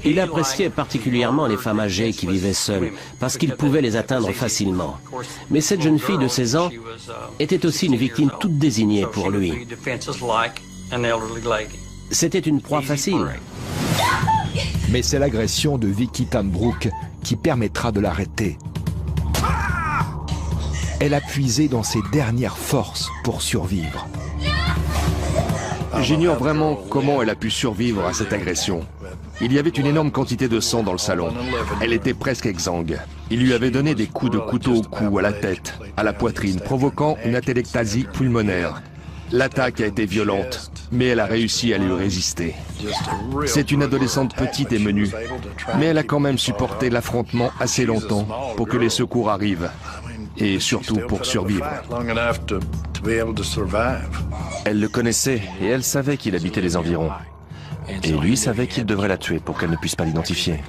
Il appréciait particulièrement les femmes âgées qui vivaient seules, parce qu'il pouvait les atteindre facilement. Mais cette jeune fille de 16 ans était aussi une victime toute désignée pour lui. C'était une proie facile. Mais c'est l'agression de Vicky Tambrook qui permettra de l'arrêter. Elle a puisé dans ses dernières forces pour survivre. J'ignore vraiment comment elle a pu survivre à cette agression. Il y avait une énorme quantité de sang dans le salon. Elle était presque exsangue. Il lui avait donné des coups de couteau au cou, à la tête, à la poitrine, provoquant une atélectasie pulmonaire. L'attaque a été violente. mais elle a réussi à lui résister. C'est une adolescente petite et menue, mais elle a quand même supporté l'affrontement assez longtemps pour que les secours arrivent, et surtout pour survivre. Elle le connaissait et elle savait qu'il habitait les environs. Et lui savait qu'il devrait la tuer pour qu'elle ne puisse pas l'identifier.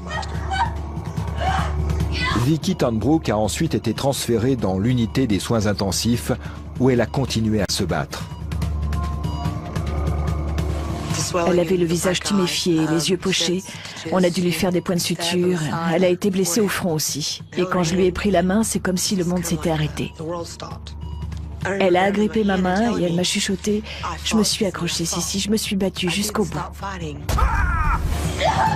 Vicki Tanbrook a ensuite été transférée dans l'unité des soins intensifs où elle a continué à se battre. Elle avait le visage tuméfié, les yeux pochés. On a dû lui faire des points de suture. Elle a été blessée au front aussi. Et quand je lui ai pris la main, c'est comme si le monde s'était arrêté. Elle a agrippé ma main et elle m'a chuchoté. Je me suis accrochée, Sissi, je me suis battue jusqu'au bout.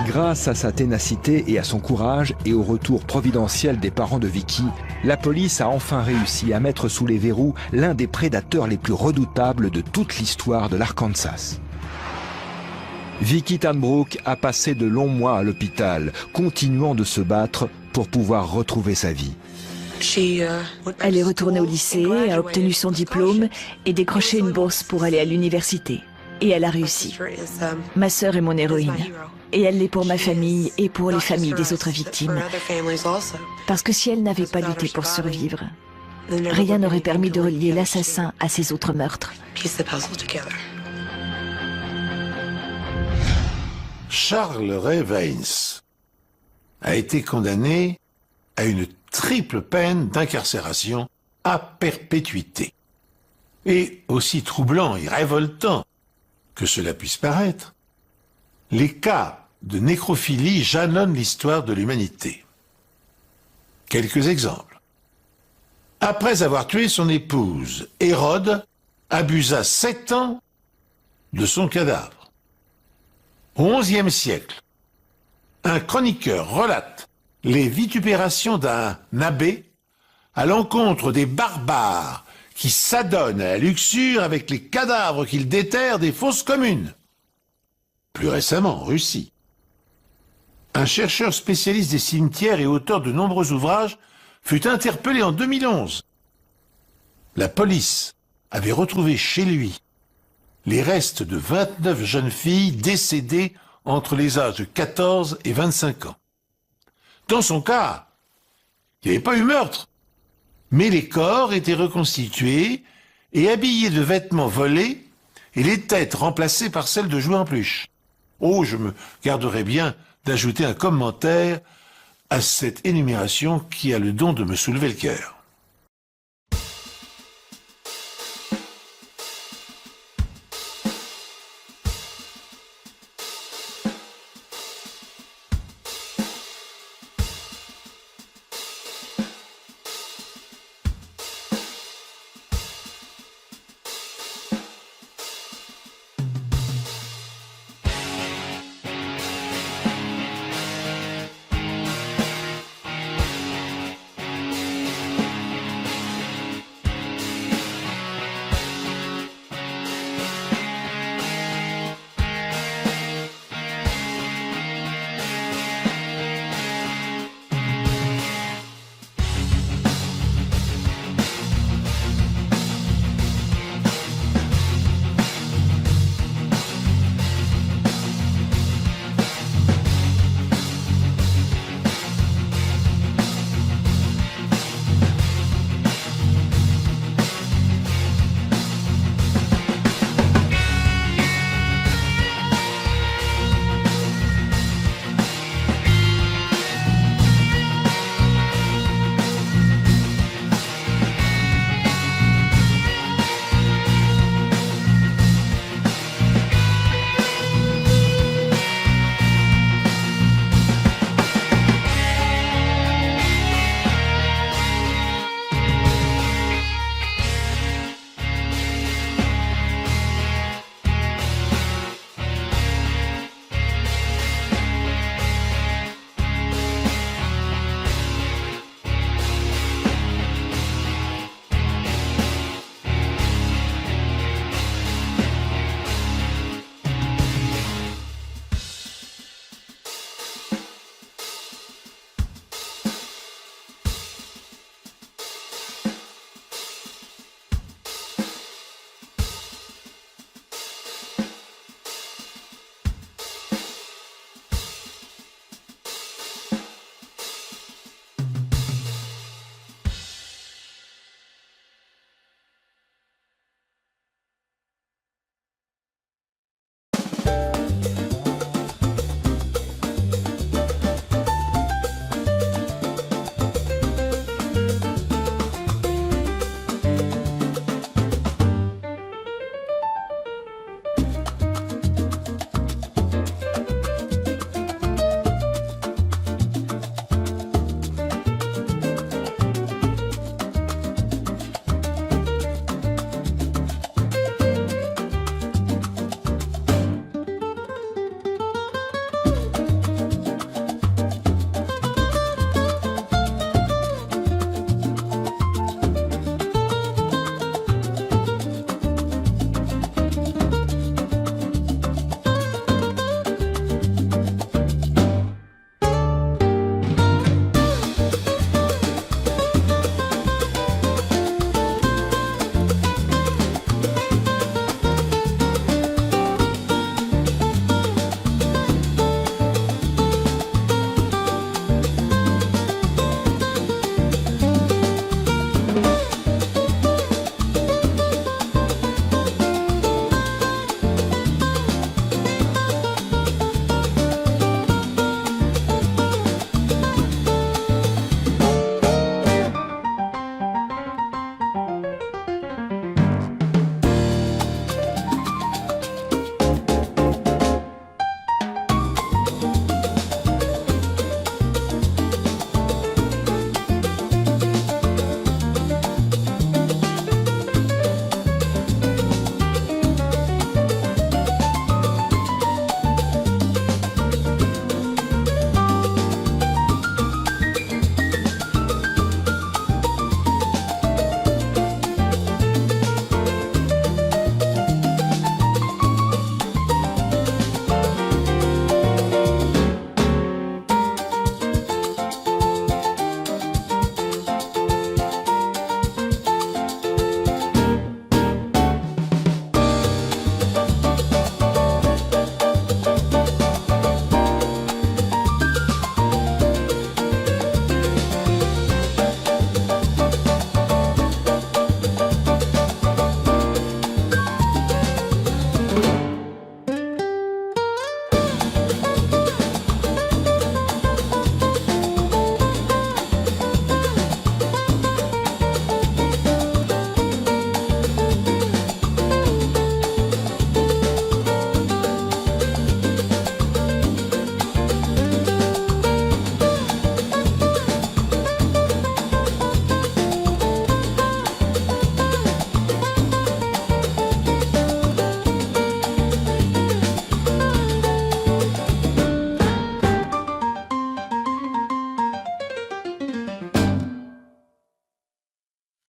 Grâce à sa ténacité et à son courage et au retour providentiel des parents de Vicki, la police a enfin réussi à mettre sous les verrous l'un des prédateurs les plus redoutables de toute l'histoire de l'Arkansas. Vicki Tanbrook a passé de longs mois à l'hôpital, continuant de se battre pour pouvoir retrouver sa vie. Elle est retournée au lycée, a obtenu son diplôme et décroché une bourse pour aller à l'université. Et elle a réussi. Ma sœur est mon héroïne. Et elle l'est pour ma famille et pour les familles des autres victimes. Parce que si elle n'avait pas lutté pour survivre, rien n'aurait permis de relier l'assassin à ses autres meurtres. Charles Ray Vaines a été condamné à une triple peine d'incarcération à perpétuité. Et aussi troublant et révoltant que cela puisse paraître, les cas de nécrophilie jalonnent l'histoire de l'humanité. Quelques exemples. Après avoir tué son épouse, Hérode abusa 7 ans de son cadavre. Au XIe siècle, un chroniqueur relate les vitupérations d'un abbé à l'encontre des barbares qui s'adonnent à la luxure avec les cadavres qu'ils déterrent des fosses communes. Plus récemment, en Russie, un chercheur spécialiste des cimetières et auteur de nombreux ouvrages fut interpellé en 2011. La police avait retrouvé chez lui les restes de 29 jeunes filles décédées entre les âges de 14 et 25 ans. Dans son cas, il n'y avait pas eu meurtre, mais les corps étaient reconstitués et habillés de vêtements volés et les têtes remplacées par celles de jouets en peluche. Oh, je me garderai bien d'ajouter un commentaire à cette énumération qui a le don de me soulever le cœur.